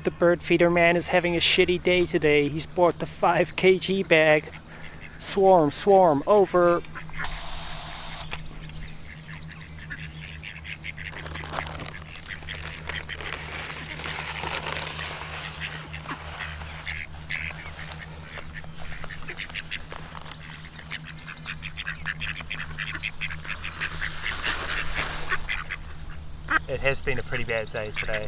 The bird feeder man is having a shitty day today. He's bought the 5 kg bag. Swarm, swarm, over. It has been a pretty bad day today.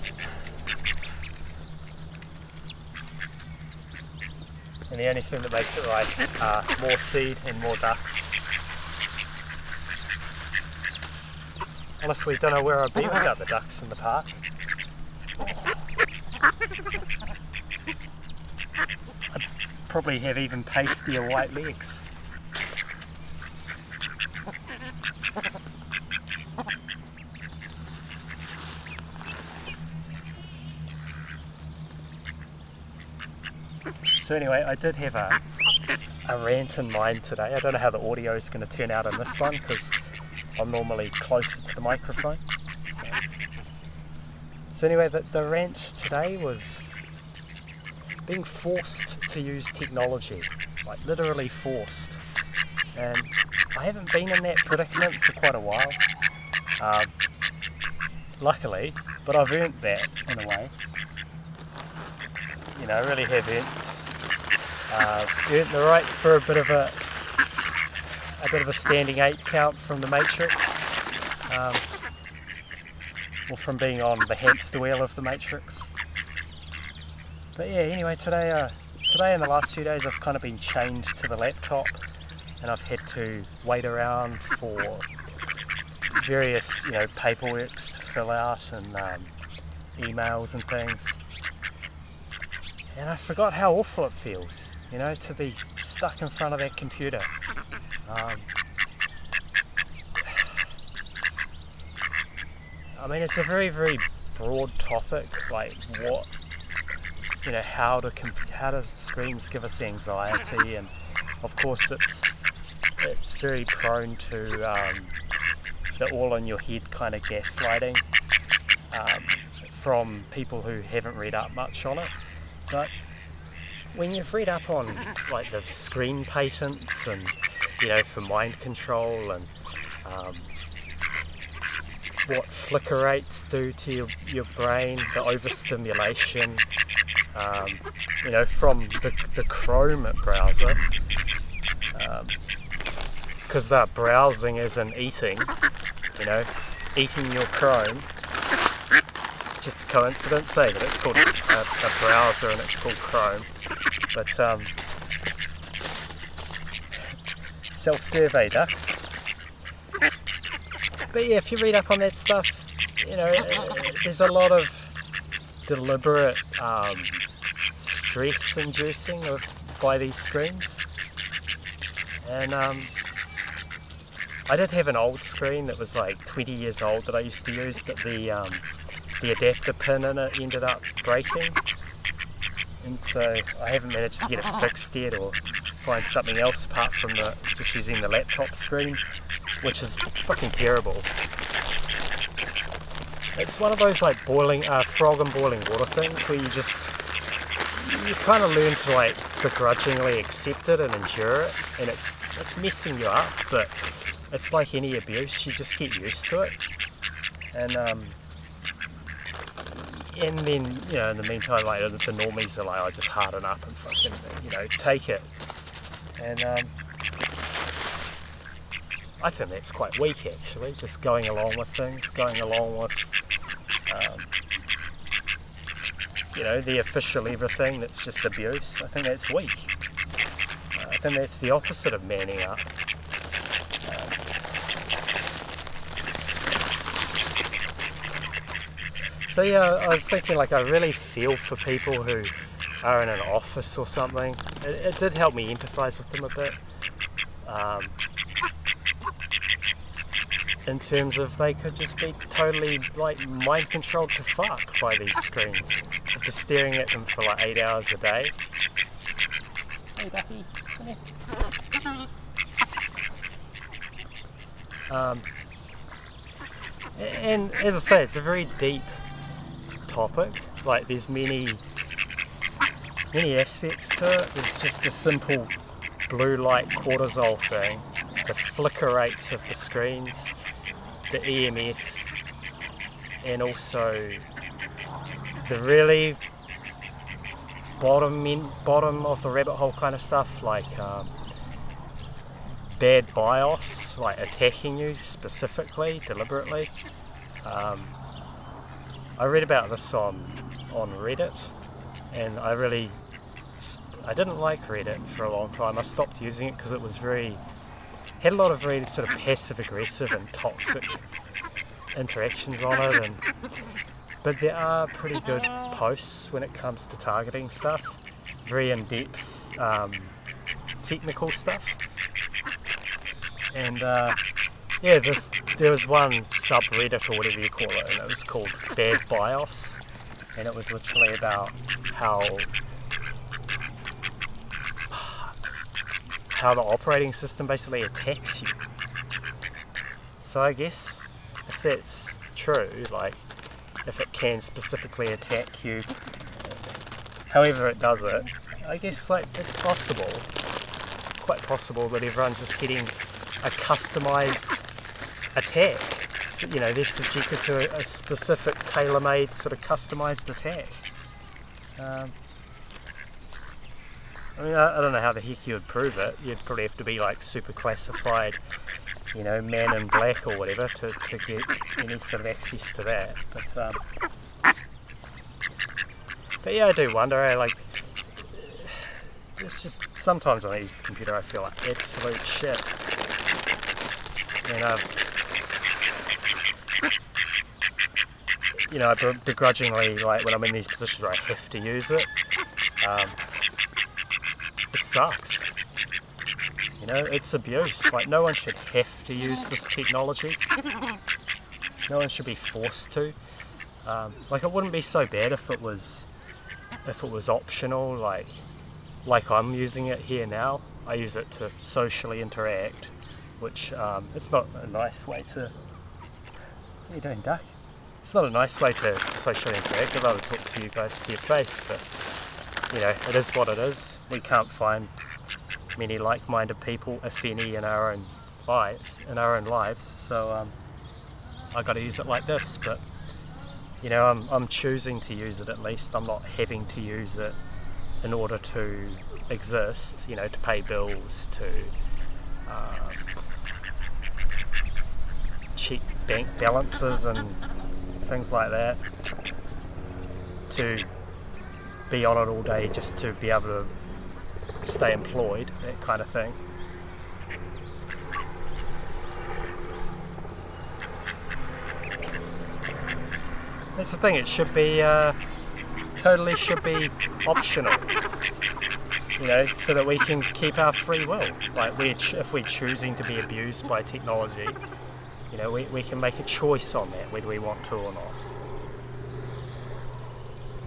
And the only thing that makes it right are more seed and more ducks. Honestly, don't know where I'd be without the ducks in the park. I'd probably have even pastier white legs. So anyway, I did have a rant in mind today. I don't know how the audio is going to turn out in this one because I'm normally closer to the microphone. So anyway, the rant today was being forced to use technology, like literally forced. And I haven't been in that predicament for quite a while, luckily, but I've earned that in a way. You know, I really have earned the right for a bit of a standing 8 count from the Matrix, or from being on the hamster wheel of the Matrix. But yeah, anyway, today and the last few days I've kind of been chained to the laptop, and I've had to wait around for various, paperworks to fill out and emails and things. And I forgot how awful it feels, to be stuck in front of that computer. I mean, it's a very, very broad topic, like how do screens give us anxiety, and of course it's very prone to the all in your head kind of gaslighting from people who haven't read up much on it. But when you've read up on like the screen patents and for mind control and what flicker rates do to your brain, the overstimulation, from the Chrome browser, because that browsing isn't eating, eating your Chrome. It's just a coincidence, that it's called a browser and it's called Chrome. But self-survey ducks. But yeah, if you read up on that stuff, there's a lot of deliberate stress inducing by these screens. And I did have an old screen that was like 20 years old that I used to use, but the adapter pin in it ended up breaking, and so I haven't managed to get it fixed yet or find something else apart from just using the laptop screen, which is fucking terrible. It's one of those like frog and boiling water things where you kind of learn to like begrudgingly accept it and endure it, and it's messing you up, but it's like any abuse, you just get used to it. And then, in the meantime, like the normies are like, just harden up and fucking, take it. And I think that's quite weak, actually, just going along with things, going along with, the official everything that's just abuse. I think that's weak. I think that's the opposite of manning up. So yeah, I was thinking, like, I really feel for people who are in an office or something. It did help me empathise with them a bit. In terms of they could just be totally, like, mind controlled to fuck by these screens. After staring at them for like 8 hours a day. Hey Ducky, come here. And as I say, it's a very deep topic. Like, there's many many aspects to it. There's just the simple blue light cortisol thing, the flicker rates of the screens, the EMF, and also the really bottom of the rabbit hole kind of stuff, like bad BIOS, like attacking you specifically, deliberately. I read about this on Reddit, and I didn't like Reddit for a long time. I stopped using it because it was had a lot of very sort of passive aggressive and toxic interactions on it, but there are pretty good posts when it comes to targeting stuff, very in-depth technical stuff. And yeah, there was one subreddit or whatever you call it, and it was called Bad BIOS, and it was literally about how the operating system basically attacks you. So I guess if that's true, like if it can specifically attack you, however it does it, I guess like it's quite possible that everyone's just getting a customised attack. So, you know, they're subjected to a specific tailor-made sort of customised attack. I mean, I don't know how the heck you would prove it. You'd probably have to be like super classified, you know, man in black or whatever to get any sort of access to that. But yeah, I do wonder, like, it's just, sometimes when I use the computer I feel like absolute shit. And you know, I begrudgingly, like when I'm in these positions where I have to use it, it sucks. You know, it's abuse. Like, no one should have to use this technology. No one should be forced to. Like, it wouldn't be so bad if it was optional, like I'm using it here now. I use it to socially interact, which it's not a nice way to... What are you doing, duck? It's not a nice way to socially interact. I'd rather talk to you guys to your face, but you know, it is what it is. We can't find many like-minded people, if any, in our own lives. So I got to use it like this. But you know, I'm choosing to use it at least. I'm not having to use it in order to exist. You know, to pay bills, to check bank balances and things like that, to be on it all day just to be able to stay employed, that kind of thing. That's the thing, it should be totally should be optional, you know, so that we can keep our free will. Like, if we're choosing to be abused by technology, you know, we can make a choice on that, whether we want to or not.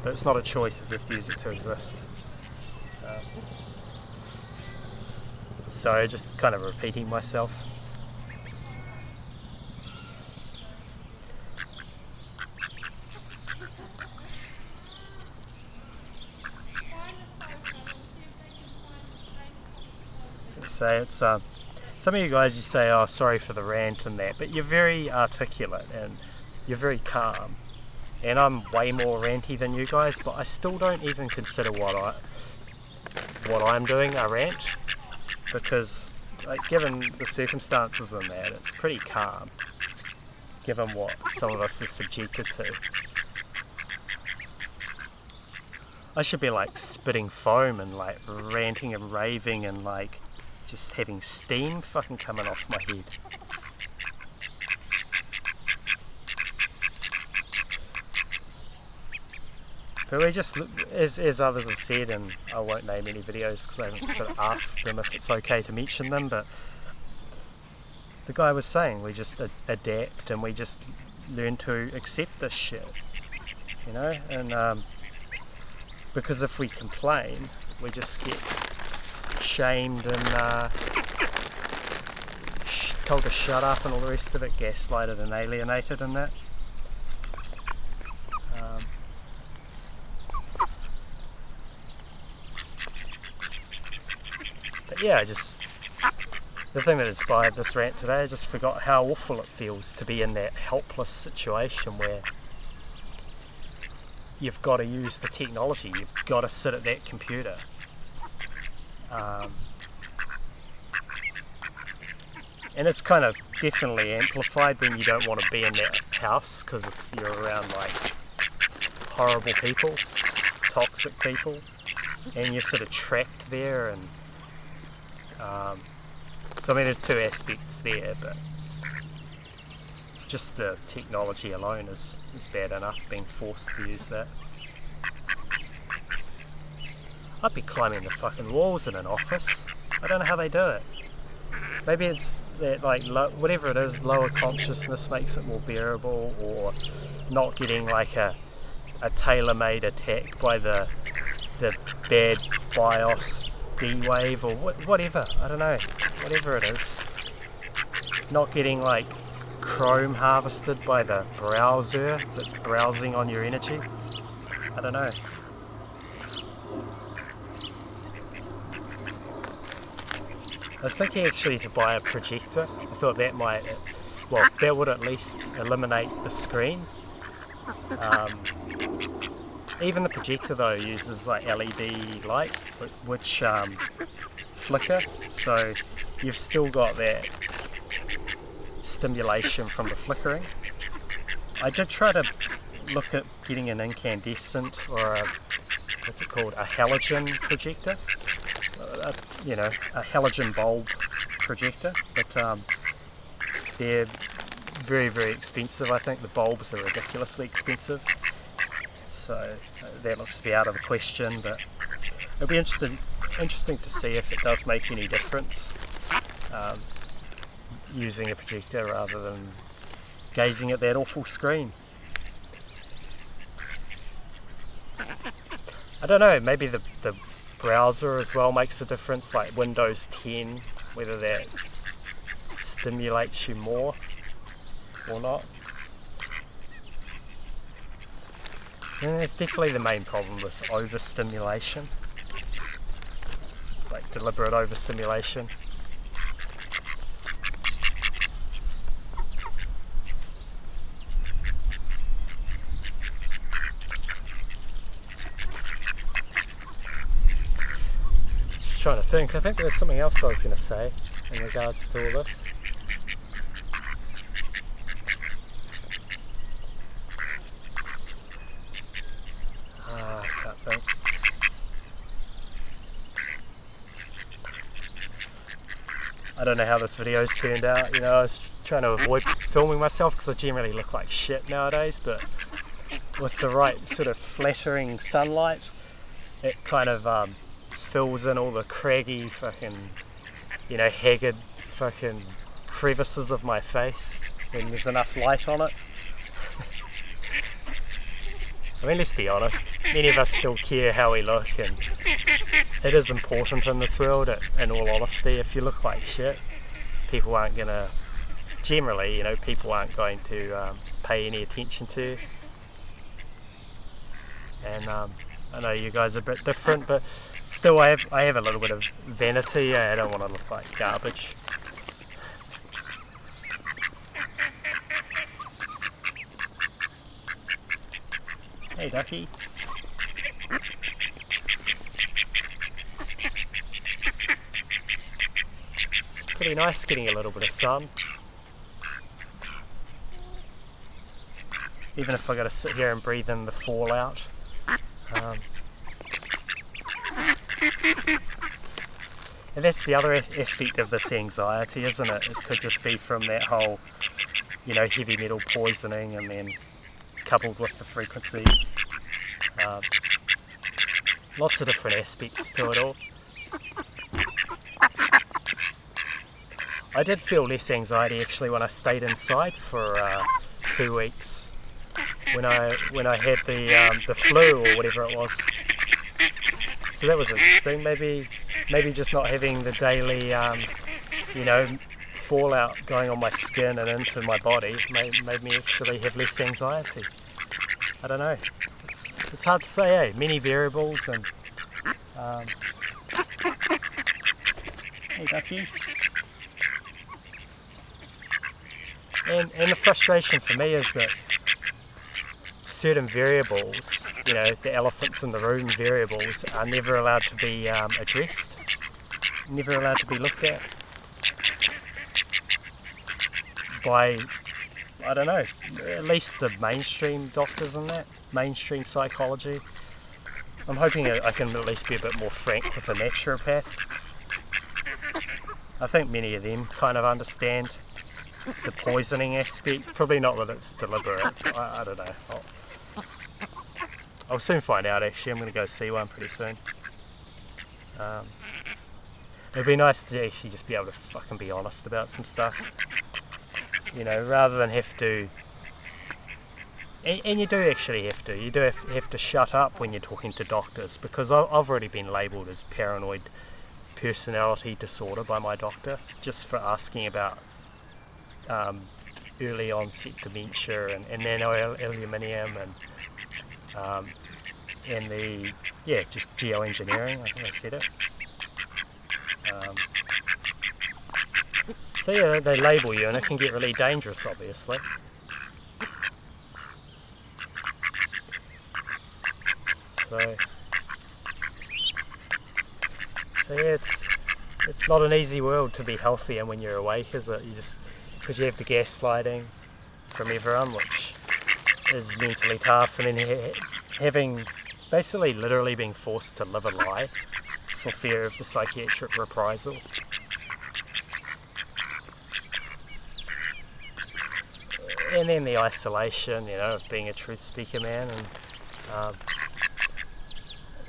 But it's not a choice if we have to use it to exist. So just kind of repeating myself. So it's some of you guys, you say, oh, sorry for the rant and that, but you're very articulate and you're very calm. And I'm way more ranty than you guys, but I still don't even consider what I'm doing a rant, because like, given the circumstances in that, it's pretty calm, given what some of us are subjected to. I should be like spitting foam and like ranting and raving and like just having steam fucking coming off my head. But we just, as others have said, and I won't name any videos because I haven't sort of asked them if it's okay to mention them, but the guy was saying we just adapt and we just learn to accept this shit, you know, and because if we complain, we just get shamed and told to shut up and all the rest of it, gaslighted and alienated and that. yeah, just the thing that inspired this rant today, I just forgot how awful it feels to be in that helpless situation where you've got to use the technology, you've got to sit at that computer. And it's kind of definitely amplified when you don't want to be in that house because you're around like horrible people, toxic people, and you're sort of trapped there. And so I mean there's two aspects there, but just the technology alone is bad enough, being forced to use that. I'd be climbing the fucking walls in an office. I don't know how they do it. Maybe it's that, like, whatever it is, lower consciousness makes it more bearable, or not getting like a tailor-made attack by the bad BIOS D-Wave or whatever, I don't know, whatever it is. Not getting like Chrome harvested by the browser that's browsing on your energy. I don't know. I was thinking actually to buy a projector. I thought that might, well, that would at least eliminate the screen. Even the projector though uses like LED light, which flicker, so you've still got that stimulation from the flickering. I did try to look at getting an incandescent or what's it called, a halogen projector. You know, a halogen bulb projector, but they're very, very expensive. I think the bulbs are ridiculously expensive, so that looks to be out of the question, but it'll be interesting to see if it does make any difference using a projector rather than gazing at that awful screen. I don't know, maybe the browser as well makes a difference, like Windows 10, whether that stimulates you more or not. And that's definitely the main problem, this overstimulation, like deliberate overstimulation. Trying to think. I think there was something else I was going to say in regards to all this. I can't think. I don't know how this video's turned out. You know, I was trying to avoid filming myself because I generally look like shit nowadays, but with the right sort of flattering sunlight, it kind of fills in all the craggy fucking, you know, haggard fucking crevices of my face when there's enough light on it. I mean, let's be honest, many of us still care how we look, and it is important in this world, in all honesty. If you look like shit, people aren't gonna, generally, you know, people aren't going to pay any attention to you. And I know you guys are a bit different, but still I have a little bit of vanity. I don't want to look like garbage. Hey ducky. It's pretty nice getting a little bit of sun. Even if I got to sit here and breathe in the fallout. And that's the other aspect of this anxiety, isn't it? It could just be from that whole, you know, heavy metal poisoning, and then coupled with the frequencies. Lots of different aspects to it all. I did feel less anxiety actually when I stayed inside for 2 weeks. When I had the flu or whatever it was. So that was interesting. Maybe just not having the daily, you know, fallout going on my skin and into my body made me actually have less anxiety. I don't know. It's hard to say, eh? Many variables, and Hey ducky. And the frustration for me is that certain variables, you know, the elephants in the room variables, are never allowed to be addressed, never allowed to be looked at by, I don't know, at least the mainstream doctors and that, mainstream psychology. I'm hoping I can at least be a bit more frank with a naturopath. I think many of them kind of understand the poisoning aspect. Probably not that it's deliberate. I don't know. I'll soon find out actually. I'm going to go see one pretty soon. It'd be nice to actually just be able to fucking be honest about some stuff. You know, rather than have to... And you do actually have to. You do have to shut up when you're talking to doctors, because I've already been labelled as paranoid personality disorder by my doctor just for asking about early onset dementia and nano-aluminium and the, yeah, just geoengineering, I think I said it. So yeah, they label you and it can get really dangerous, obviously. So yeah, it's not an easy world to be healthy in when you're awake, is it? You just, because you have the gaslighting from everyone, which is mentally tough, and then having basically literally being forced to live a lie for fear of the psychiatric reprisal. And then the isolation, you know, of being a truth speaker, man, and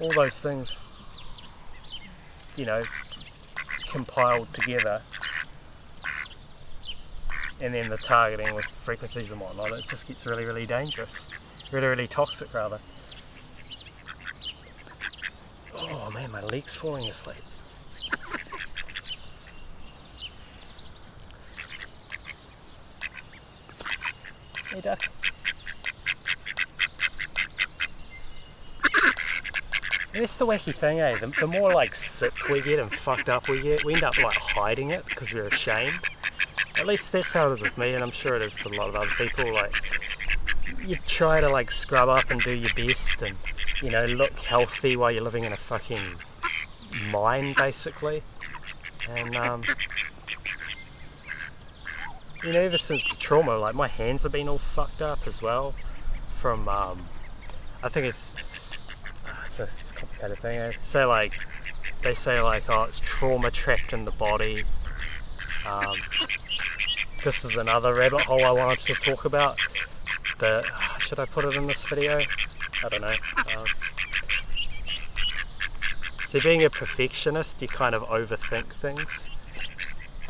all those things, you know, compiled together, and then the targeting with frequencies and whatnot, it just gets really, really dangerous, really, really toxic rather. Oh man, my leg's falling asleep. Hey duck. And that's the wacky thing, eh? The more like sick we get and fucked up we get, we end up like hiding it because we're ashamed. At least that's how it is with me, and I'm sure it is with a lot of other people. Like, you try to like scrub up and do your best and, you know, look healthy while you're living in a fucking mine, basically. And you know, ever since the trauma, like my hands have been all fucked up as well. From I think it's a complicated thing. Eh? So like they say like, oh, it's trauma trapped in the body. This is another rabbit hole I wanted to talk about, but should I put it in this video? I don't know. So being a perfectionist, you kind of overthink things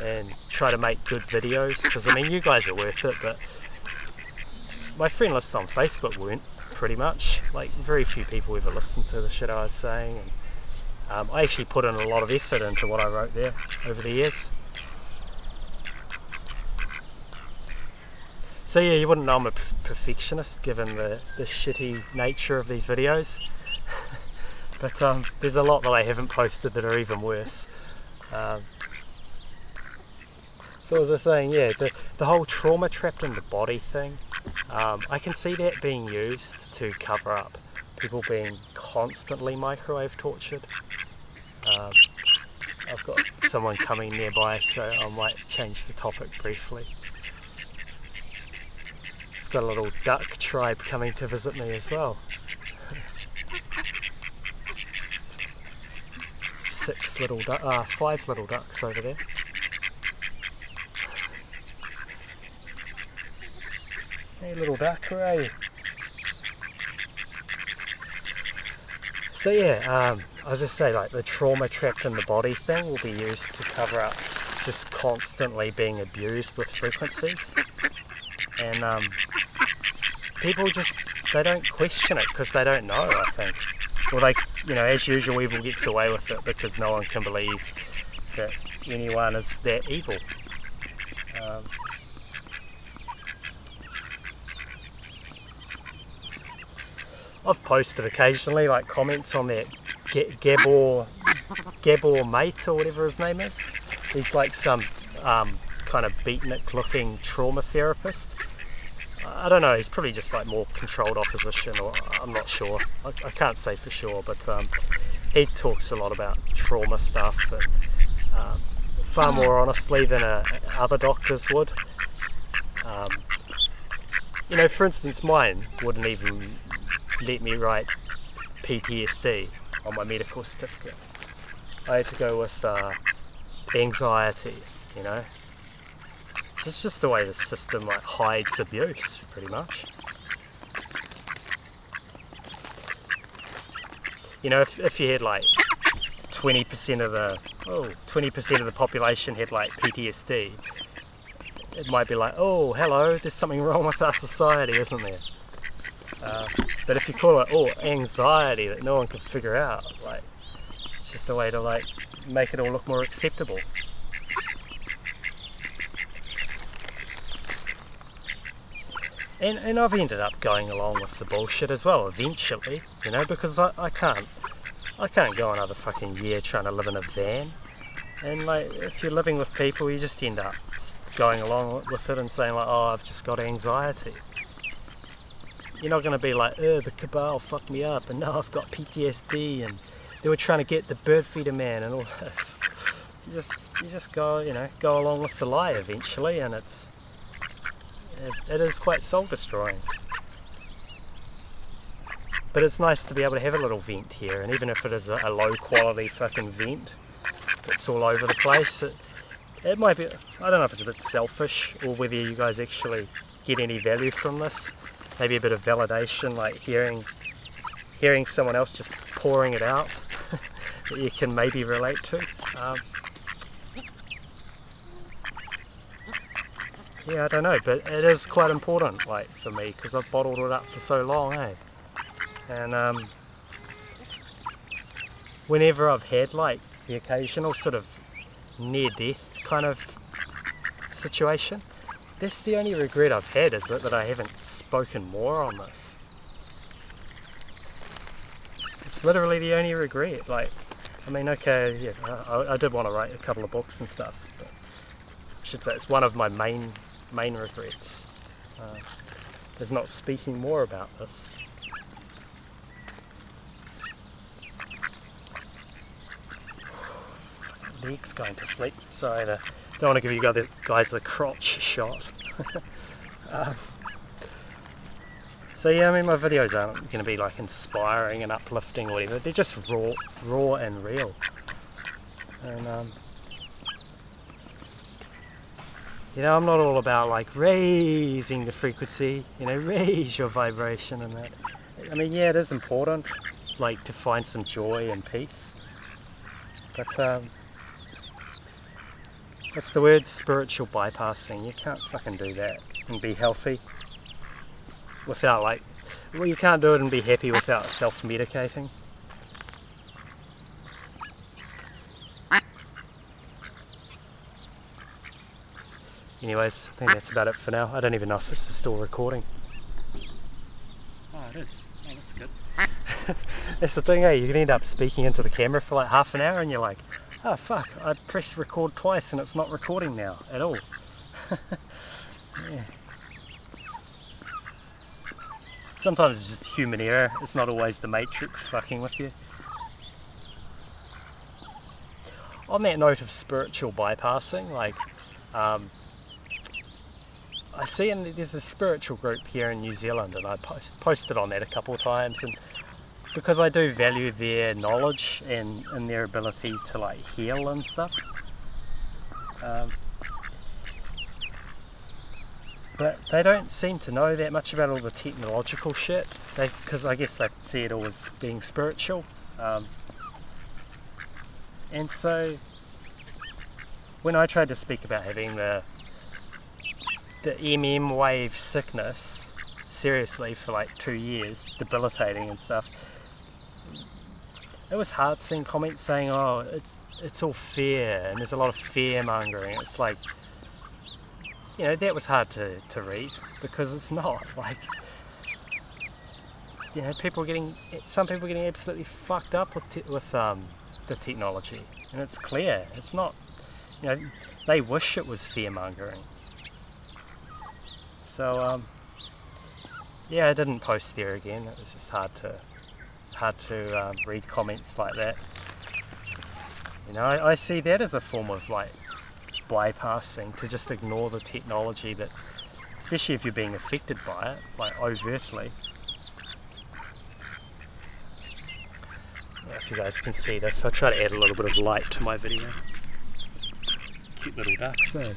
and try to make good videos, because I mean you guys are worth it, but my friend list on Facebook weren't, pretty much. Like very few people ever listened to the shit I was saying, and I actually put in a lot of effort into what I wrote there over the years. So yeah, you wouldn't know I'm a perfectionist given the shitty nature of these videos. But there's a lot that I haven't posted that are even worse. So as I was saying, yeah, the whole trauma trapped in the body thing, I can see that being used to cover up people being constantly microwave tortured. I've got someone coming nearby, so I might change the topic briefly. I've got a little duck tribe coming to visit me as well. 5 little ducks over there. Hey little duck, where are you? So yeah, I was just saying, like the trauma trapped in the body thing will be used to cover up just constantly being abused with frequencies. And people just, they don't question it because they don't know, I think. Or they, you know, as usual, evil gets away with it because no one can believe that anyone is that evil. I've posted occasionally like comments on that Gabor mate or whatever his name is. He's like some kind of beatnik looking trauma therapist. I don't know, he's probably just like more controlled opposition, or I'm not sure. I can't say for sure, but he talks a lot about trauma stuff, and far more honestly than other doctors would. You know, for instance, mine wouldn't even let me write PTSD on my medical certificate. I had to go with anxiety, you know. So it's just the way the system like hides abuse, pretty much. You know, if you had like 20% of the population had like PTSD, it might be like, oh, hello, there's something wrong with our society, isn't there? But if you call it anxiety that no one can figure out, like, it's just a way to like make it all look more acceptable. And I've ended up going along with the bullshit as well eventually, you know, because I can't go another fucking year trying to live in a van. And like, if you're living with people, you just end up going along with it and saying like, oh, I've just got anxiety. You're not going to be like, oh, the cabal fucked me up and now I've got PTSD and they were trying to get the bird feeder man and all this. You just go, you know, go along with the lie eventually, and it is quite soul destroying. But it's nice to be able to have a little vent here, and even if it is a low quality fucking vent that's all over the place, it might be, I don't know if it's a bit selfish or whether you guys actually get any value from this. Maybe a bit of validation, like hearing someone else just pouring it out that you can maybe relate to. Yeah, I don't know, but it is quite important, like, for me, because I've bottled it up for so long, eh? And whenever I've had like the occasional sort of near-death kind of situation, that's the only regret I've had, is that I haven't spoken more on this. It's literally the only regret. Like, I mean, okay, yeah, I did want to write a couple of books and stuff, but I should say it's one of my main regrets, is not speaking more about this. Leg's going to sleep, so I don't want to give you guys the crotch shot. So yeah, I mean, my videos aren't going to be like inspiring and uplifting or whatever. They're just raw and real. And you know, I'm not all about like raising the frequency, you know, raise your vibration and that. I mean, yeah, it is important, like, to find some joy and peace. But what's the word? Spiritual bypassing. You can't fucking do that and be healthy without, like, well, you can't do it and be happy without self-medicating. Anyways, I think that's about it for now. I don't even know if this is still recording. Oh, it is. Oh, that's good. That's the thing, eh? You can end up speaking into the camera for like half an hour and you're like, oh fuck, I pressed record twice and it's not recording now at all. Yeah. Sometimes it's just human error. It's not always the Matrix fucking with you. On that note of spiritual bypassing, like, I see there's a spiritual group here in New Zealand, and I posted on that a couple of times, and because I do value their knowledge and their ability to like heal and stuff, but they don't seem to know that much about all the technological shit, because I guess they see it all as being spiritual, and so when I tried to speak about having the MM wave sickness seriously for like 2 years, debilitating and stuff, it was hard seeing comments saying, oh, it's all fear and there's a lot of fear mongering. It's like, you know, that was hard to read, because it's not, like, you know, some people are getting absolutely fucked up with the technology, and it's clear it's not, you know, they wish it was fear-mongering. So yeah, I didn't post there again. It was just hard to read comments like that. You know, I see that as a form of like bypassing, to just ignore the technology, that especially if you're being affected by it, like overtly. If you guys can see this, I'll try to add a little bit of light to my video. Cute little ducks, eh?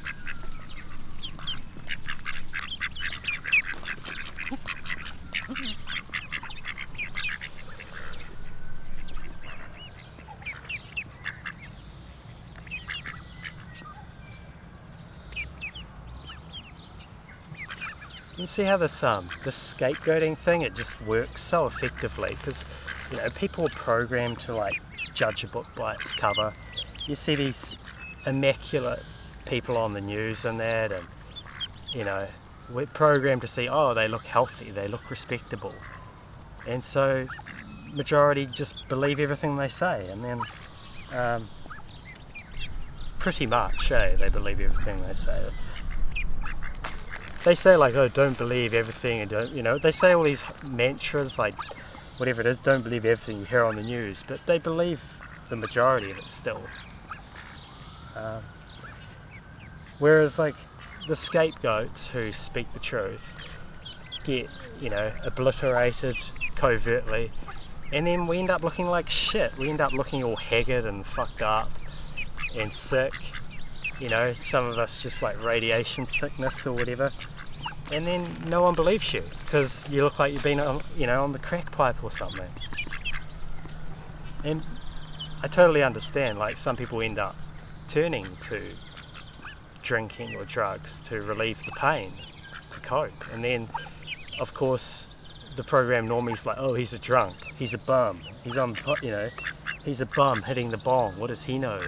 You can see how this scapegoating thing, it just works so effectively, because you know, people are programmed to like judge a book by its cover. You see these immaculate people on the news and that, and you know, we're programmed to see, oh, they look healthy, they look respectable, and so majority just believe everything they say, and then pretty much, they believe everything they say. They say like, oh, don't believe everything, and don't, you know, they say all these mantras like, whatever it is, don't believe everything you hear on the news, but they believe the majority of it still. Whereas like the scapegoats who speak the truth get, you know, obliterated covertly, and then we end up looking like shit. We end up looking all haggard and fucked up and sick. You know, some of us just like radiation sickness or whatever, and then no one believes you because you look like you've been on, you know, on the crack pipe or something. And I totally understand, like some people end up turning to drinking or drugs to relieve the pain, to cope, and then of course the program normie's like, oh, he's a drunk, he's a bum, he's on, you know, he's a bum hitting the bong, what does he know?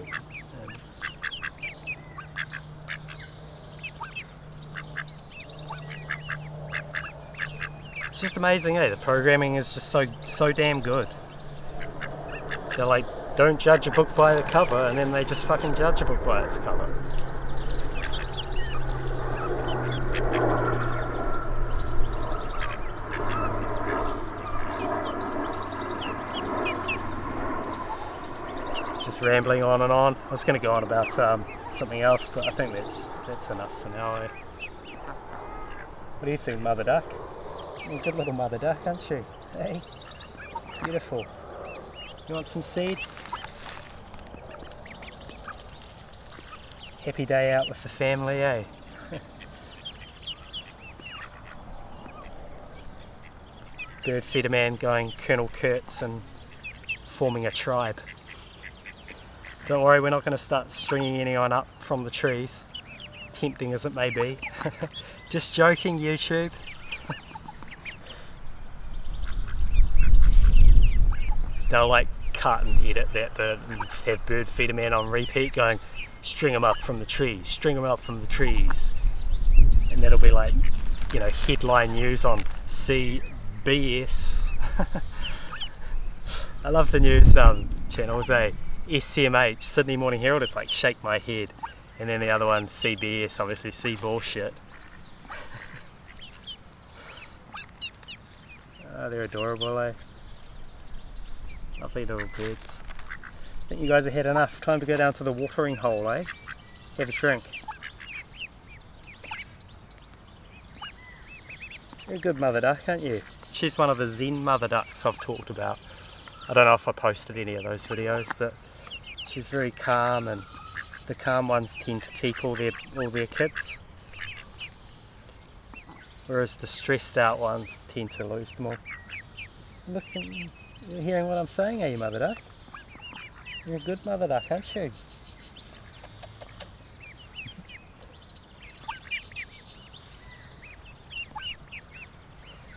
It's just amazing, the programming is just so damn good. They're like, don't judge a book by the cover, and then they just fucking judge a book by its cover. Just rambling on and on. I was going to go on about something else, but I think that's enough for now. What do you think, Mother Duck? You're a good little mother duck, aren't you? Hey, beautiful. You want some seed? Happy day out with the family, eh? Bird feeder man going Colonel Kurtz and forming a tribe. Don't worry, we're not going to start stringing anyone up from the trees, tempting as it may be. Just joking, YouTube. They'll like cut and edit that bit and just have bird feeder man on repeat going, string them up from the trees, string them up from the trees. And that'll be like, you know, headline news on CBS. I love the news channels, SCMH, Sydney Morning Herald, it's like shake my head. And then the other one, CBS, obviously see bullshit. Oh, they're adorable, eh? Lovely little birds. I think you guys have had enough. Time to go down to the watering hole, eh? Have a drink. You're a good mother duck, aren't you? She's one of the Zen mother ducks I've talked about. I don't know if I posted any of those videos, but she's very calm, and the calm ones tend to keep all their kids. Whereas the stressed out ones tend to lose them all. Look, you're hearing what I'm saying, are you, mother duck? You're a good mother duck, aren't you?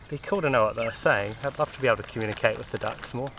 Be cool to know what they're saying. I'd love to be able to communicate with the ducks more.